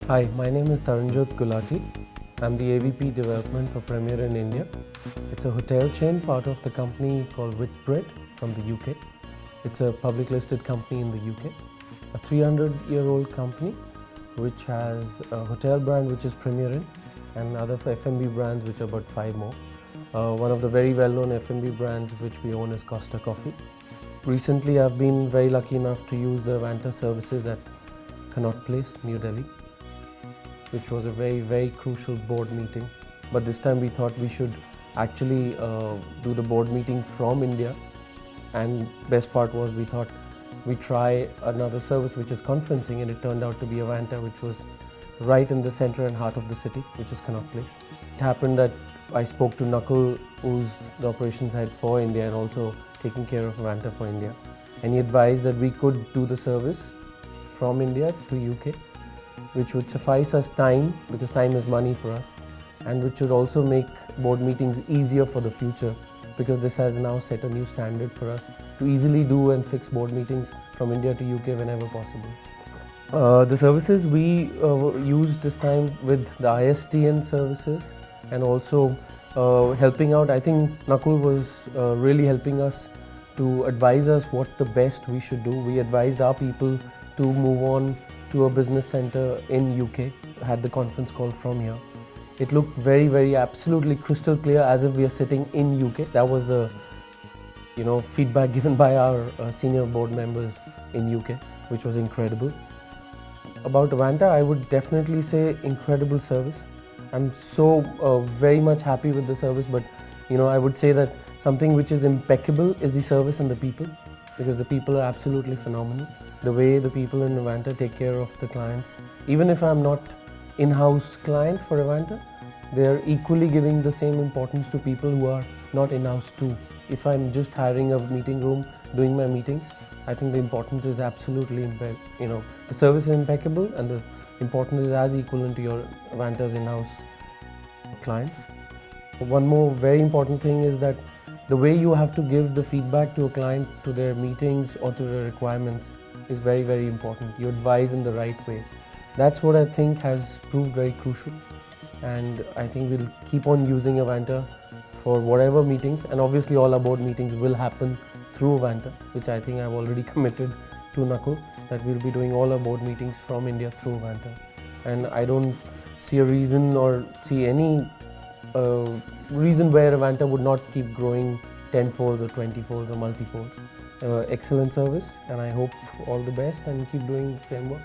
Hi, my name is Taranjot Gulati. I'm the AVP Development for Premier in India. It's a hotel chain, part of the company called Whitbread from the UK. It's a public listed company in the UK. A 300-year-old company which has a hotel brand which is Premier Inn and other F&B brands which are about 5 more. One of the very well-known F&B brands which we own is Costa Coffee. Recently, I've been very lucky enough to use the Vanta services at Connaught Place, New Delhi, which was a very crucial board meeting. But this time we thought we should actually do the board meeting from India, and best part was we thought we try another service which is conferencing, and it turned out to be a Vanta which was right in the center and heart of the city, which is Connaught Place. It happened that I spoke to Nakul, who's the operations head for India and also taking care of Vanta for India, and he advised that we could do the service from India to UK, which would suffice us time, because time is money for us, and which would also make board meetings easier for the future, because this has now set a new standard for us to easily do and fix board meetings from India to UK whenever possible. The services we used this time with the ISTN services, and also helping out. I think Nakul was really helping us to advise us what the best we should do. We advised our people to move on to a business center in UK, had the conference call from here. It looked very absolutely crystal clear, as if we are sitting in UK. That was the feedback given by our senior board members in UK, which was incredible. About Vanta, I would definitely say incredible service. I'm so very much happy with the service, but I would say that something which is impeccable is the service and the people, because the people are absolutely phenomenal. The way the people in Vanta take care of the clients, even if I'm not in-house client for Vanta, they are equally giving the same importance to people who are not in-house too. If I'm just hiring a meeting room, doing my meetings, I think the importance is absolutely, the service is impeccable, and the importance is as equivalent to your Vanta's in-house clients. One more very important thing is that the way you have to give the feedback to a client, to their meetings or to their requirements, is very important. You advise in the right way. That's what I think has proved very crucial, and I think we'll keep on using Vanta for whatever meetings, and obviously all our board meetings will happen through Vanta, which I think I've already committed to Nakul, that we'll be doing all our board meetings from India through Vanta. And I don't see a reason or see any reason where Vanta would not keep growing 10-folds or 20-folds or multi-folds. Excellent service, and I hope all the best and keep doing the same work.